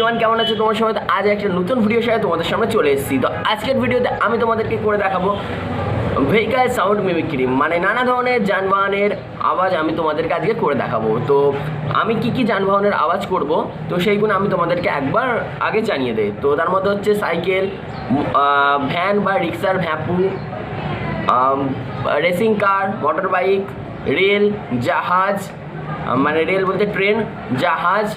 Everyone, কেমন আছে তোমার সবাই? আজ একটা নতুন ভিডিওর সাথে তোমাদের সামনে চলে এসেছি। তো আজকের ভিডিওতে আমি তোমাদেরকে করে দেখাবো ভেহিক্যাল সাউন্ড মিমিক্রি, মানে নানা ধরনের যানবাহনের আওয়াজ আমি তোমাদেরকে আজকে করে দেখাবো। তো আমি কি যানবাহনের আওয়াজ করব, তো সেইগুলো আমি তোমাদেরকে একবার আগে জানিয়ে দেই। তো তার মধ্যে হচ্ছে সাইকেল, ভ্যান বা রিক্সার ভ্যাপু, racing car, motor bike, rail, জাহাজ, মানে রেল বলতে ট্রেন, জাহাজ,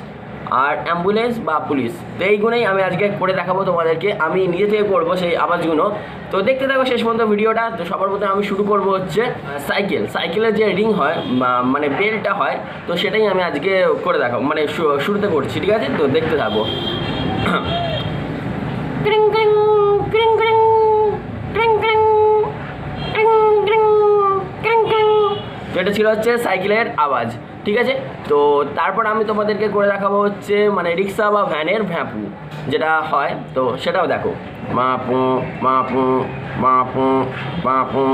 আর অ্যাম্বুলেন্স বা পুলিশ। তো এইগুলোই আমি আজকে করে দেখাবো তোমাদেরকে, আমি নিজে থেকে করবো সেই আওয়াজগুলো। তো দেখতে থাকো শেষ পর্যন্ত ভিডিওটা। তো সবার প্রথমে আমি শুরু করবো হচ্ছে সাইকেলের যে রিং হয়, মানে বেলটা হয়, তো সেটাই আমি আজকে করে দেখাবো, মানে শুরুতে করছি, ঠিক আছে? তো দেখতে থাকো। তো এটা ছিল হচ্ছে সাইকেলের আওয়াজ, ঠিক আছে? তো তারপর আমি তোমাদেরকে করে দেখাবো হচ্ছে মানে রিক্সা বা ভ্যানের ভ্যাপু যেটা হয়, তো সেটাও দেখো। মাপু মাপু মাপু মাপু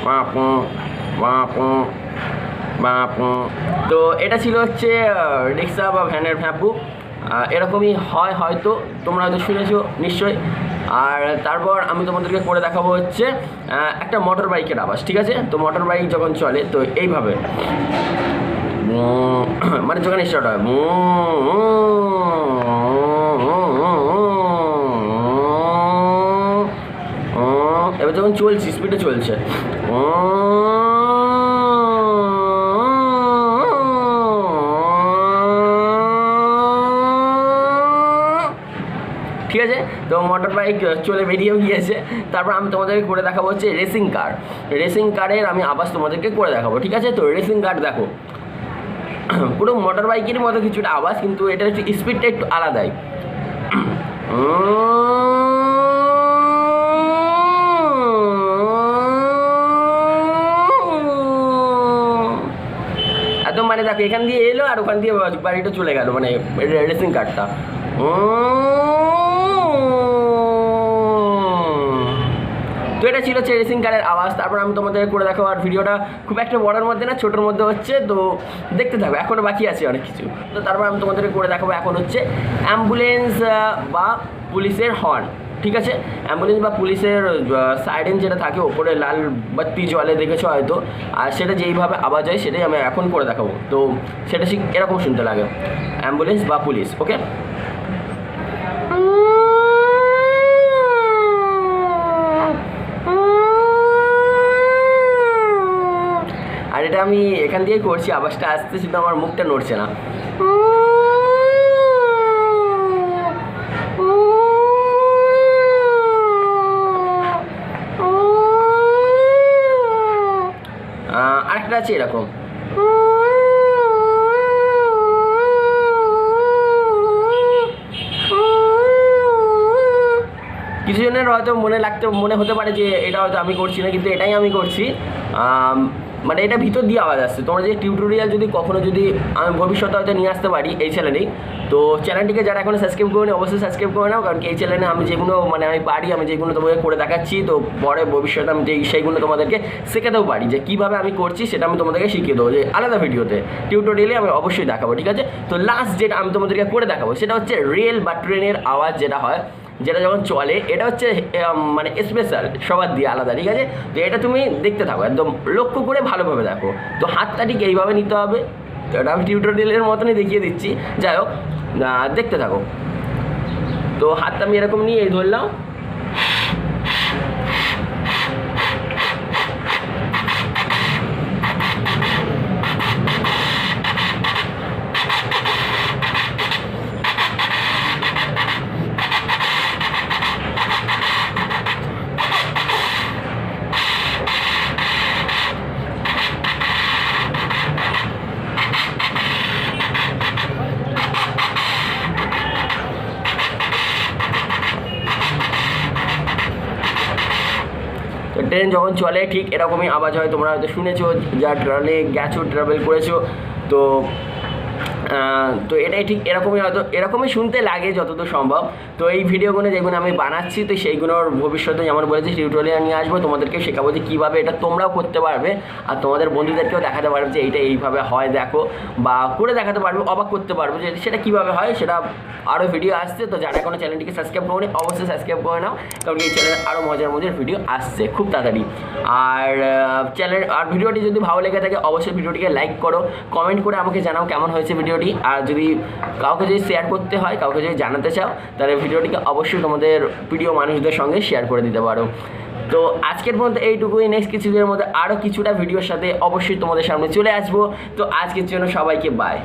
মাপু মাপু মাপু। তো এটা ছিল হচ্ছে রিক্সা বা ভ্যানের ভ্যাপু। এরকমই হয়, হয়তো তোমরা হয়তো শুনেছো নিশ্চয়ই। আর তারপর আমি তোমাদেরকে করে দেখাবো হচ্ছে একটা মোটর বাইকের আওয়াজ, ঠিক আছে? তো মোটর বাইক যখন চলে তো এইভাবে, মানে যখন স্টার্ট হয়, এবার যখন চলছে, স্পিডে চলছে, ঠিক আছে? তো মোটর বাইক চলে বেরিয়েও গিয়েছে। তারপর আমি তোমাদেরকে করে দেখাবো হচ্ছে রেসিং কার। রেসিং কারের আমি আওয়াজ তোমাদেরকে করে দেখাবো, ঠিক আছে? তো রেসিং কার দেখো, পুরো মোটর বাইকের মতো কিছুটা আওয়াজ, কিন্তু এটার একটু স্পিডটা একটু আলাদাই। একদম মানে দেখো, এখান দিয়ে এলো আর ওখান দিয়ে বাড়িটা চলে গেল, মানে রেসিং কারটা। তো এটা ছিল হচ্ছে রেসিং কারের আওয়াজ। তারপর আমি তোমাদের করে দেখাবো, আর ভিডিওটা খুব একটা বড়োর মধ্যে না, ছোটোর মধ্যে হচ্ছে, তো দেখতে থাকো, এখনও বাকি আছে অনেক কিছু। তো তারপর আমি তোমাদের করে দেখাবো এখন হচ্ছে অ্যাম্বুলেন্স বা পুলিশের হর্ন, ঠিক আছে? অ্যাম্বুলেন্স বা পুলিশের সাইরেন যেটা থাকে ওপরে লাল বাতি জলে, দেখেছো হয়তো, আর সেটা যেইভাবে আওয়াজ হয় সেটাই আমি এখন করে দেখাবো। তো সেটা ঠিক এরকম শুনতে লাগে, অ্যাম্বুলেন্স বা পুলিশ, ওকে? আর এটা আমি এখান দিয়েই করছি, আওয়াজটা আসতে, শুধু আমার মুখটা নড়ছে না। আরেকটা আছে এরকম, কিছু জনের হয়তো মনে হতে পারে যে এটা হয়তো আমি করছি না, কিন্তু এটাই আমি করছি। মানে এটা ভিতর দিয়ে আওয়াজ আসছে। তোমরা যে টিউটোরিয়াল যদি কখনো যদি আমি ভবিষ্যতে হয়তো নিয়ে আসতে পারি এই চ্যানেলেই, তো চ্যানেলটিকে যারা এখনো সাবস্ক্রাইব করে নি অবশ্যই সাবস্ক্রাইব করে নাও, কারণ কি এই চ্যানেলে আমি যেগুলো মানে আমি পারি, আমি যেগুলো তোমাকে করে দেখাচ্ছি, তো পরে ভবিষ্যতে আমি সেইগুলো তোমাদেরকে শেখাতেও পারি, যে কীভাবে আমি করছি সেটা আমি তোমাদেরকে শিখিয়ে দেবো, যে আলাদা ভিডিওতে টিউটোরিয়ালে আমি অবশ্যই দেখাবো, ঠিক আছে? তো লাস্ট যেটা আমি তোমাদেরকে করে দেখাবো সেটা হচ্ছে রেল বা ট্রেনের আওয়াজ যেটা হয়, যেটা যখন চলে, এটা হচ্ছে মানে স্পেশাল, সবার দিয়ে আলাদা, ঠিক আছে? তো এটা তুমি দেখতে থাকো, একদম লক্ষ্য করে ভালোভাবে দেখো। তো হাতটা ঠিক এইভাবে নিতে হবে, তো এটা আমি টিউটোরিয়ালের মতনই দেখিয়ে দিচ্ছি, যাই হোক দেখতে থাকো। তো হাতটা আমি এরকম নিয়ে এই ধরলাম, ট্রেন যখন চলে ঠিক এরকমই আওয়াজ হয়। তোমরা হয়তো শুনেছো, যা ট্রেনে গেছো, ট্রাভেল করেছো, তো তো এটাই ঠিক এরকমই হয়তো এরকমই শুনতে লাগে যতদূর সম্ভব। তো এই ভিডিওগুলো যেগুলো আমি বানাচ্ছি তো সেইগুলোর ভবিষ্যতে যেমন বলেছি টিউটোরিয়াল নিয়ে আসবো, তোমাদেরকে শেখাবো যে কীভাবে এটা তোমরাও করতে পারবে আর তোমাদের বন্ধুদেরকেও দেখাতে পারবে যে এইটা এইভাবে হয় দেখো, বা করে দেখাতে পারবে, অবাক করতে পারবে যে সেটা কীভাবে হয়। সেটা আরও ভিডিও আসছে, তো যারা কোনো চ্যানেলটিকে সাবস্ক্রাইব করো অবশ্যই সাবস্ক্রাইব করে নাও, কারণ এই চ্যানেলে আরও মজার মজার ভিডিও আসছে খুব তাড়াতাড়ি। আর ভিডিওটি যদি ভালো লেগে থাকে অবশ্যই ভিডিওটিকে লাইক করো, কমেন্ট করে আমাকে জানাও কেমন হয়েছে ভিডিওটি। আর যদি কাউকে যদি শেয়ার করতে হয়, কাউকে যদি জানাতে চাও, তাহলে ভিডিওটিকে অবশ্যই তোমাদের প্রিয় মানুষদের সঙ্গে শেয়ার করে দিতে পারো। তো আজকের পর্যন্ত এইটুকুই, নেক্সট কিছু দিনের মধ্যে আরও কিছুটা ভিডিওর সাথে অবশ্যই তোমাদের সামনে চলে আসবো। তো আজকের জন্য সবাইকে বাই।